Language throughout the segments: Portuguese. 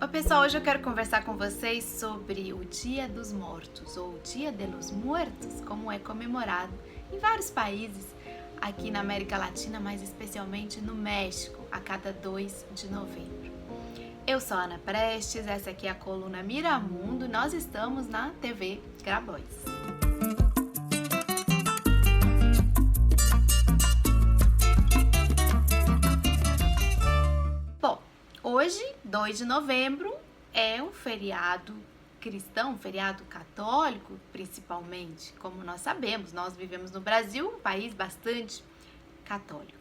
Oi pessoal, hoje eu quero conversar com vocês sobre o Dia dos Mortos, ou Dia de los Muertos, como é comemorado em vários países aqui na América Latina, mas especialmente no México, a cada 2 de novembro. Eu sou a Ana Prestes, essa aqui é a coluna Miramundo, nós estamos na TV Grabois. Hoje, 2 de novembro, é um feriado cristão, um feriado católico, principalmente. Como nós sabemos, nós vivemos no Brasil, um país bastante católico.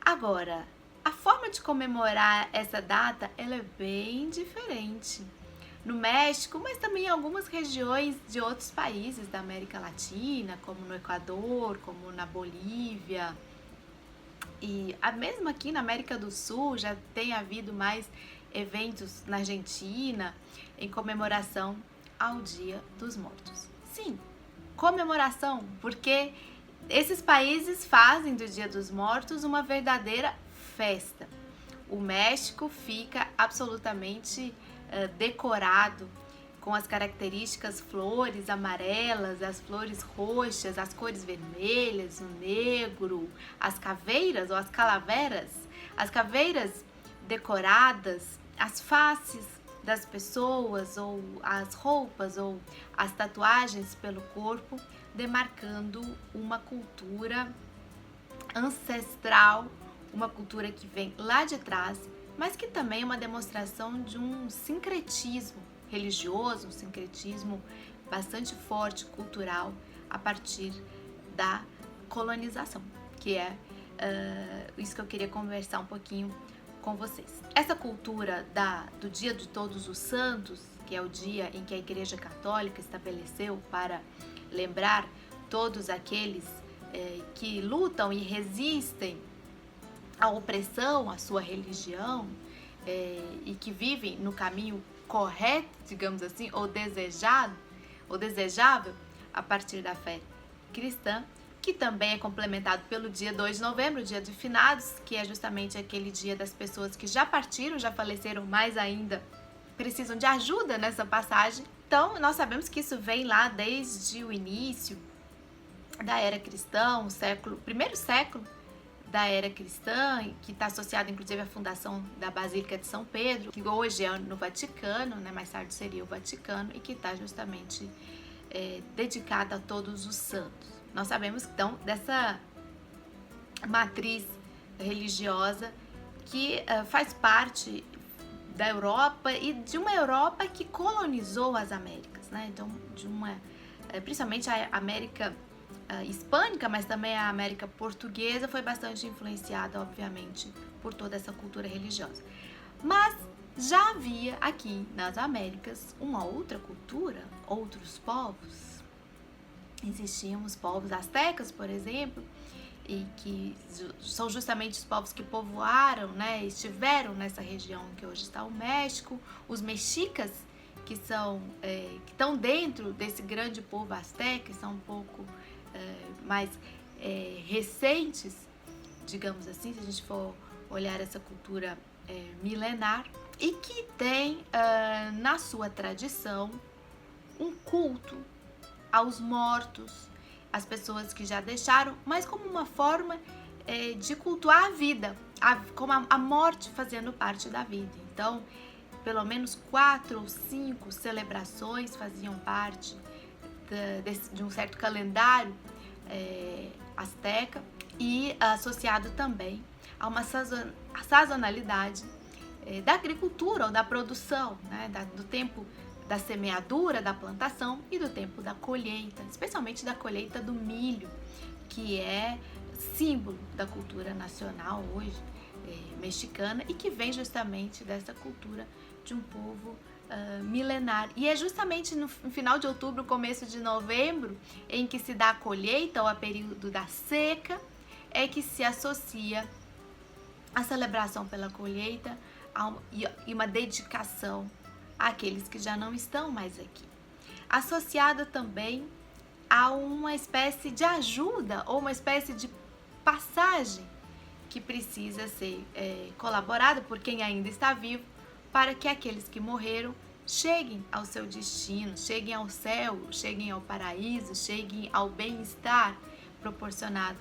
Agora, a forma de comemorar essa data, ela é bem diferente. No México, mas também em algumas regiões de outros países da América Latina, como no Equador, como na Bolívia. E mesmo aqui na América do Sul já tem havido mais eventos na Argentina em comemoração ao Dia dos Mortos. Sim, comemoração, porque esses países fazem do Dia dos Mortos uma verdadeira festa. O México fica absolutamente decorado com as características flores amarelas, as flores roxas, as cores vermelhas, o negro, as caveiras ou as calaveras, as caveiras decoradas, as faces das pessoas ou as roupas ou as tatuagens pelo corpo, demarcando uma cultura ancestral, uma cultura que vem lá de trás, mas que também é uma demonstração de um sincretismo religioso, um sincretismo bastante forte, cultural, a partir da colonização, que é isso que eu queria conversar um pouquinho com vocês. Essa cultura do Dia de Todos os Santos, que é o dia em que a Igreja Católica estabeleceu para lembrar todos aqueles que lutam e resistem à opressão, à sua religião, e que vivem no caminho correto, digamos assim, ou desejado, ou desejável, a partir da fé cristã, que também é complementado pelo dia 2 de novembro, o dia de finados, que é justamente aquele dia das pessoas que já partiram, já faleceram, mas ainda precisam de ajuda nessa passagem. Então, nós sabemos que isso vem lá desde o início da era cristã, primeiro século da era cristã, que está associado inclusive à fundação da Basílica de São Pedro, que hoje é no Vaticano, né? Mais tarde seria o Vaticano, e que está justamente dedicada a todos os santos. Nós sabemos então dessa matriz religiosa que faz parte da Europa e de uma Europa que colonizou as Américas, né? Então, principalmente a América hispânica, mas também a América portuguesa foi bastante influenciada, obviamente, por toda essa cultura religiosa. Mas já havia aqui nas Américas uma outra cultura, outros povos. Existiam os povos astecas, por exemplo, e que são justamente os povos que povoaram, né, estiveram nessa região que hoje está o México, os mexicas, que estão dentro desse grande povo asteca, que são um pouco mais recentes, digamos assim, se a gente for olhar essa cultura milenar, e que tem na sua tradição um culto aos mortos, às pessoas que já deixaram, mas como uma forma de cultuar a vida, como a morte fazendo parte da vida. Então, pelo menos 4 ou 5 celebrações faziam parte de um certo calendário asteca, e associado também a uma sazonalidade da agricultura ou da produção, né? Do tempo da semeadura, da plantação e do tempo da colheita, especialmente da colheita do milho, que é símbolo da cultura nacional hoje mexicana e que vem justamente dessa cultura de um povo milenar. E é justamente no final de outubro, começo de novembro, em que se dá a colheita ou a período da seca, é que se associa a celebração pela colheita e uma dedicação àqueles que já não estão mais aqui. Associada também a uma espécie de ajuda ou uma espécie de passagem que precisa ser colaborada por quem ainda está vivo para que aqueles que morreram cheguem ao seu destino, cheguem ao céu, cheguem ao paraíso, cheguem ao bem-estar proporcionado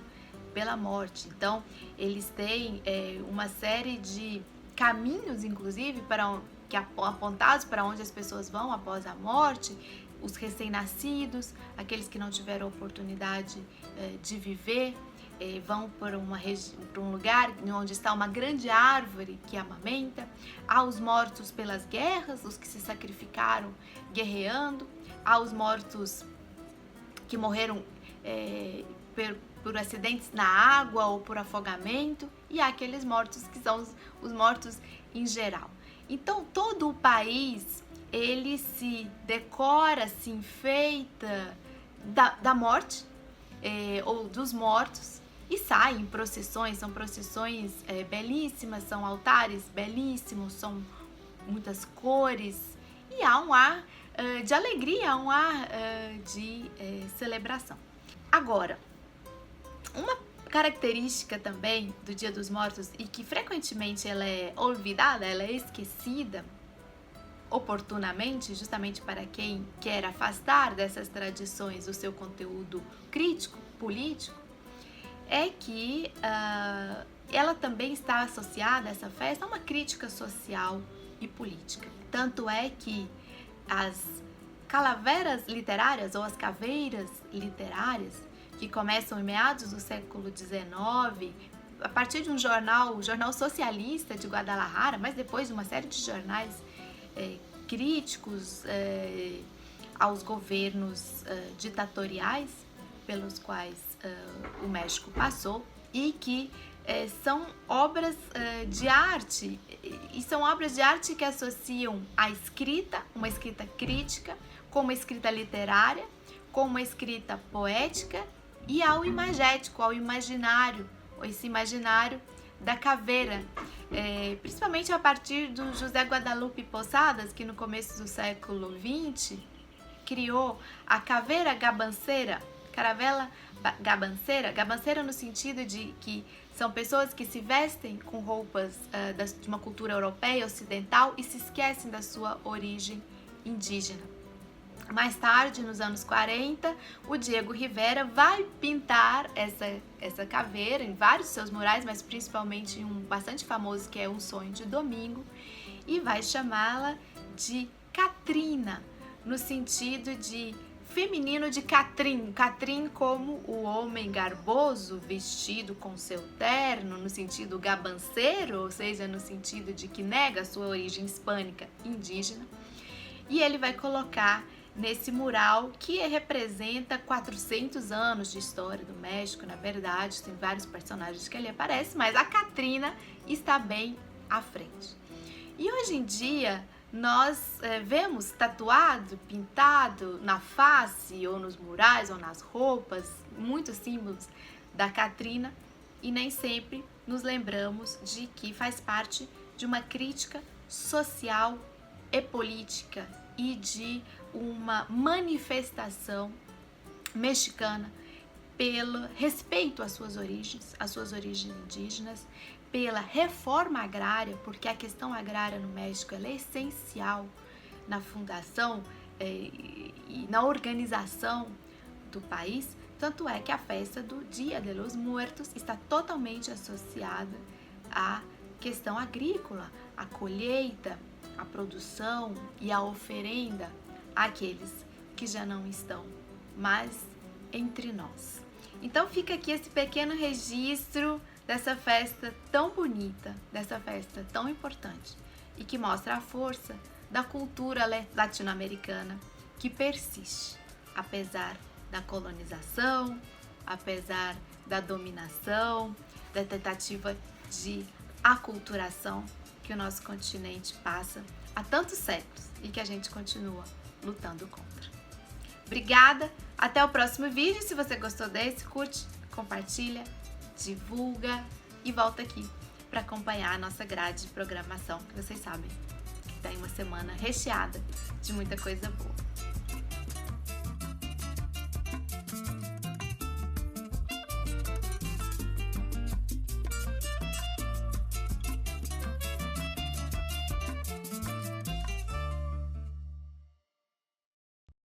pela morte. Então, eles têm uma série de caminhos, inclusive, apontados para onde as pessoas vão após a morte. Os recém-nascidos, aqueles que não tiveram oportunidade de viver, vão para um lugar onde está uma grande árvore que amamenta. Há os mortos pelas guerras, os que se sacrificaram guerreando. Há os mortos que morreram por acidentes na água ou por afogamento. E há aqueles mortos que são os mortos em geral. Então, todo o país, ele se decora, se enfeita da morte ou dos mortos e sai em procissões. São procissões belíssimas, são altares belíssimos, são muitas cores e há um ar de alegria, há um ar de celebração. Agora, uma característica também do Dia dos Mortos e que frequentemente ela é olvidada, ela é esquecida oportunamente, justamente para quem quer afastar dessas tradições o seu conteúdo crítico, político, é que ela também está associada, essa festa, a uma crítica social e política. Tanto é que as calaveras literárias ou as caveiras literárias, que começam em meados do século XIX, a partir de o Jornal Socialista de Guadalajara, mas depois de uma série de jornais críticos aos governos ditatoriais pelos quais o México passou, e que são obras de arte, e são obras de arte que associam a escrita, uma escrita crítica, com uma escrita literária, com uma escrita poética e ao imagético, ao imaginário, esse imaginário da caveira, principalmente a partir do José Guadalupe Posadas, que no começo do século XX criou a caveira gabanceira, caravela gabanceira no sentido de que são pessoas que se vestem com roupas de uma cultura europeia, ocidental, e se esquecem da sua origem indígena. Mais tarde, nos anos 40, o Diego Rivera vai pintar essa caveira em vários seus murais, mas principalmente em um bastante famoso que é Um Sonho de Domingo, e vai chamá-la de Catrina, no sentido de feminino de Catrim. Catrim como o homem garboso, vestido com seu terno, no sentido gabanceiro, ou seja, no sentido de que nega a sua origem hispânica indígena. E ele vai colocar nesse mural que representa 400 anos de história do México. Na verdade, tem vários personagens que ali aparecem, mas a Catrina está bem à frente. E hoje em dia, nós vemos tatuado, pintado na face, ou nos murais, ou nas roupas, muitos símbolos da Catrina, e nem sempre nos lembramos de que faz parte de uma crítica social e política e de uma manifestação mexicana pelo respeito às suas origens indígenas, pela reforma agrária, porque a questão agrária no México ela é essencial na fundação e na organização do país. Tanto é que a festa do Dia de los Muertos está totalmente associada à questão agrícola, à colheita, à produção e à oferenda àqueles que já não estão mais entre nós. Então fica aqui esse pequeno registro dessa festa tão bonita, dessa festa tão importante e que mostra a força da cultura latino-americana que persiste, apesar da colonização, apesar da dominação, da tentativa de aculturação que o nosso continente passa há tantos séculos e que a gente continua lutando contra. Obrigada, até o próximo vídeo. Se você gostou desse, curte, compartilha, divulga e volta aqui para acompanhar a nossa grade de programação, que vocês sabem que tem uma semana recheada de muita coisa boa.